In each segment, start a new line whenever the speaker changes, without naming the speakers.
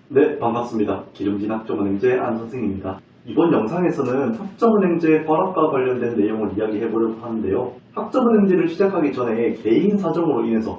네, 반갑습니다. 기름진 학점은행제 안 선생입니다. 이번 영상에서는 학점은행제 과락과 관련된 내용을 이야기해보려고 하는데요. 학점은행제를 시작하기 전에 개인 사정으로 인해서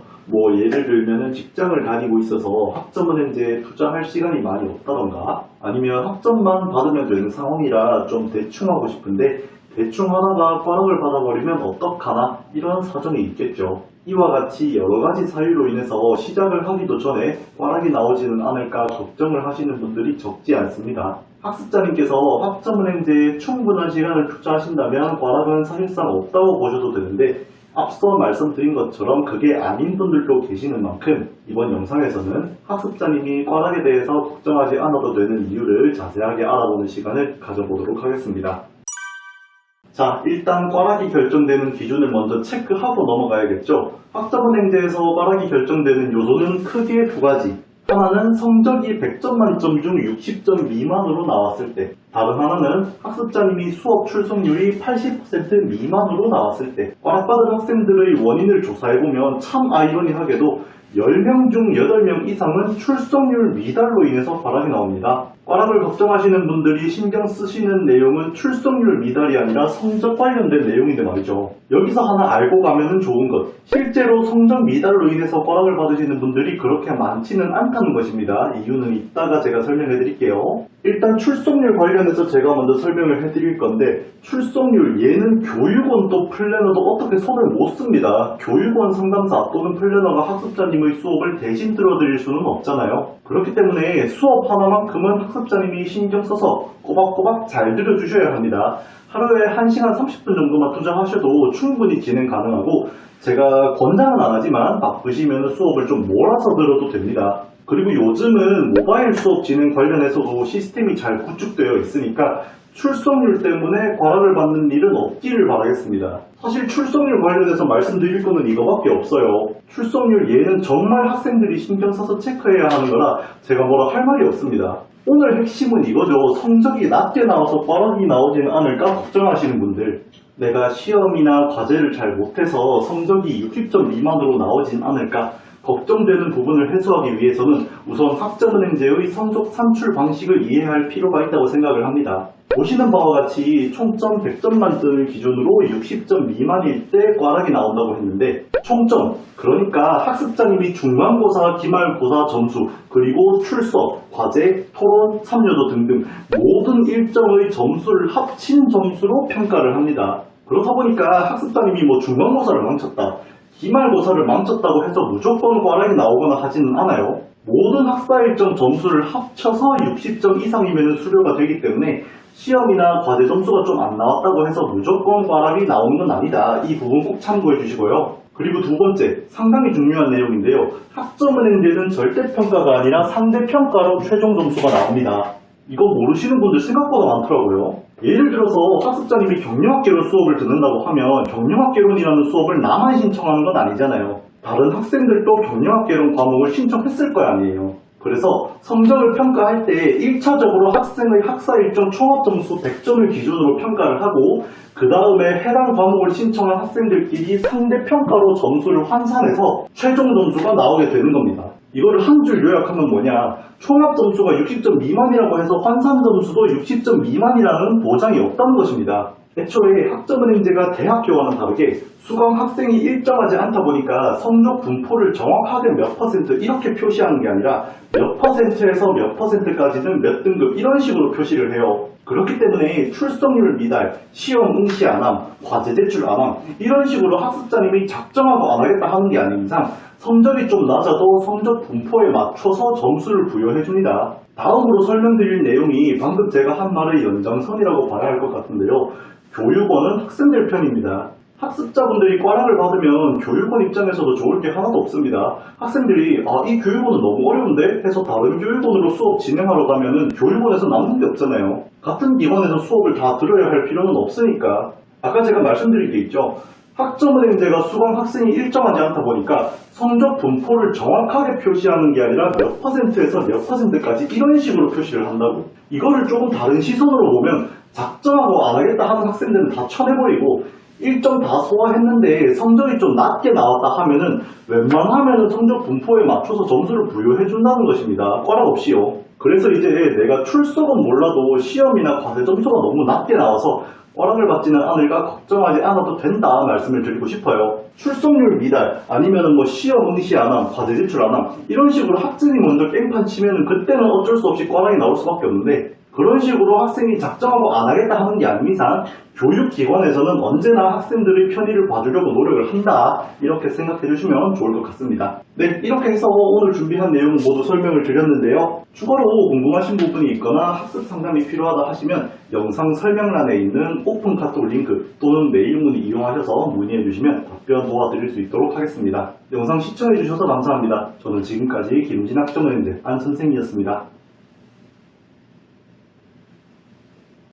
예를 들면 직장을 다니고 있어서 학점은행제에 투자할 시간이 많이 없다던가 아니면 학점만 받으면 되는 상황이라 좀 대충 하고 싶은데 대충 하다가 과락을 받아버리면 어떡하나 이런 사정이 있겠죠. 이와 같이 여러가지 사유로 인해서 시작을 하기도 전에 과락이 나오지는 않을까 걱정을 하시는 분들이 적지 않습니다. 학습자님께서 학점은행제에 충분한 시간을 투자하신다면 과락은 사실상 없다고 보셔도 되는데 앞서 말씀드린 것처럼 그게 아닌 분들도 계시는 만큼 이번 영상에서는 학습자님이 과락에 대해서 걱정하지 않아도 되는 이유를 자세하게 알아보는 시간을 가져보도록 하겠습니다. 자, 일단 과락이 결정되는 기준을 먼저 체크하고 넘어가야겠죠. 학점은행제에서 과락이 결정되는 요소는 크게 두 가지. 하나는 성적이 100점 만점 중 60점 미만으로 나왔을 때, 다른 하나는 학습자님이 수업 출석률이 80% 미만으로 나왔을 때. 과락받은 학생들의 원인을 조사해보면 참 아이러니하게도 10명 중 8명 이상은 출석률 미달로 인해서 과락이 나옵니다. 과락을 걱정하시는 분들이 신경 쓰시는 내용은 출석률 미달이 아니라 성적 관련된 내용인데 말이죠. 여기서 하나 알고 가면 좋은 것. 실제로 성적 미달로 인해서 과락을 받으시는 분들이 그렇게 많지는 않다는 것입니다. 이유는 이따가 제가 설명해 드릴게요. 일단 출석률 관련해서 제가 먼저 설명을 해드릴 건데 출석률 얘는 교육원도 플래너도 어떻게 손을 못 씁니다. 교육원 상담사 또는 플래너가 학습자님의 수업을 대신 들어드릴 수는 없잖아요. 그렇기 때문에 수업 하나만큼은 학습자님이 신경 써서 꼬박꼬박 잘 들어주셔야 합니다. 하루에 1시간 30분 정도만 투자하셔도 충분히 진행 가능하고 제가 권장은 안 하지만 바쁘시면 수업을 좀 몰아서 들어도 됩니다. 그리고 요즘은 모바일 수업 진행 관련해서도 시스템이 잘 구축되어 있으니까 출석률 때문에 과락을 받는 일은 없기를 바라겠습니다. 사실 출석률 관련해서 말씀드릴 거는 이거밖에 없어요. 출석률 얘는 정말 학생들이 신경 써서 체크해야 하는 거라 제가 뭐라 할 말이 없습니다. 오늘 핵심은 이거죠. 성적이 낮게 나와서 과락이 나오지는 않을까 걱정하시는 분들. 내가 시험이나 과제를 잘 못해서 성적이 60점 미만으로 나오진 않을까 걱정되는 부분을 해소하기 위해서는 우선 학점은행제의 성적 산출 방식을 이해할 필요가 있다고 생각을 합니다. 보시는 바와 같이 총점 100점 만점을 기준으로 60점 미만일 때 과락이 나온다고 했는데 총점, 그러니까 학습자님이 중간고사, 기말고사 점수, 그리고 출석, 과제, 토론, 참여도 등등 모든 일정의 점수를 합친 점수로 평가를 합니다. 그렇다 보니까 학습자님이 중간고사를 망쳤다, 기말고사를 망쳤다고 해서 무조건 과락이 나오거나 하지는 않아요. 모든 학사 일정 점수를 합쳐서 60점 이상이면 수료가 되기 때문에 시험이나 과제 점수가 좀 안 나왔다고 해서 무조건 과락이 나오는 건 아니다. 이 부분 꼭 참고해 주시고요. 그리고 두 번째, 상당히 중요한 내용인데요. 학점은행제는 절대평가가 아니라 상대평가로 최종 점수가 나옵니다. 이거 모르시는 분들 생각보다 많더라고요. 예를 들어서 학습자님이 경영학개론 수업을 듣는다고 하면 경영학개론이라는 수업을 나만 신청하는 건 아니잖아요. 다른 학생들도 경영학개론 과목을 신청했을 거 아니에요. 그래서 성적을 평가할 때 1차적으로 학생의 학사 일정 총합점수 100점을 기준으로 평가를 하고 그 다음에 해당 과목을 신청한 학생들끼리 상대평가로 점수를 환산해서 최종 점수가 나오게 되는 겁니다. 이거를 한 줄 요약하면 뭐냐, 총합점수가 60점 미만이라고 해서 환산 점수도 60점 미만이라는 보장이 없다는 것입니다. 애초에 학점은행제가 대학교와는 다르게 수강 학생이 일정하지 않다 보니까 성적 분포를 정확하게 몇 퍼센트 이렇게 표시하는 게 아니라 몇 퍼센트에서 몇 퍼센트까지는 몇 등급 이런 식으로 표시를 해요. 그렇기 때문에 출석률 미달, 시험 응시 안함, 과제 제출 안함 이런 식으로 학습자님이 작정하고 안 하겠다 하는 게 아닌 이상 성적이 좀 낮아도 성적 분포에 맞춰서 점수를 부여해줍니다. 다음으로 설명드릴 내용이 방금 제가 한 말의 연장선이라고 봐야 할 것 같은데요. 교육원은 학생들 편입니다. 학습자분들이 과락을 받으면 교육원 입장에서도 좋을 게 하나도 없습니다. 학생들이 이 교육원은 너무 어려운데 해서 다른 교육원으로 수업 진행하러 가면은 교육원에서 남는 게 없잖아요. 같은 기관에서 수업을 다 들어야 할 필요는 없으니까. 아까 제가 말씀드린 게 있죠. 학점은행제가 수강 학생이 일정하지 않다 보니까 성적 분포를 정확하게 표시하는 게 아니라 몇 퍼센트에서 몇 퍼센트까지 이런 식으로 표시를 한다고. 이거를 조금 다른 시선으로 보면 작정하고 안 하겠다 하는 학생들은 다 쳐내버리고 일정 다 소화했는데 성적이 좀 낮게 나왔다 하면은 웬만하면은 성적 분포에 맞춰서 점수를 부여해준다는 것입니다. 과락 없이요. 그래서 이제 내가 출석은 몰라도 시험이나 과제 점수가 너무 낮게 나와서 허락을 받지는 않을까 걱정하지 않아도 된다 말씀을 드리고 싶어요. 출석률 미달 아니면은 뭐 시험 응시 안 함, 과제 제출 안 함 이런 식으로 학생이 먼저 깽판 치면은 그때는 어쩔 수 없이 꽈랑이 나올 수밖에 없는데 그런 식으로 학생이 작정하고 안 하겠다 하는 게 아닌 이상 교육기관에서는 언제나 학생들의 편의를 봐주려고 노력을 한다 이렇게 생각해 주시면 좋을 것 같습니다. 네, 이렇게 해서 오늘 준비한 내용 모두 설명을 드렸는데요. 추가로 궁금하신 부분이 있거나 학습 상담이 필요하다 하시면 영상 설명란에 있는 오픈 카톡 링크 또는 메일 문의 이용하셔서 문의해 주시면 답변 도와드릴 수 있도록 하겠습니다. 영상 시청해 주셔서 감사합니다. 저는 지금까지 김진학 정은대 안 선생이었습니다.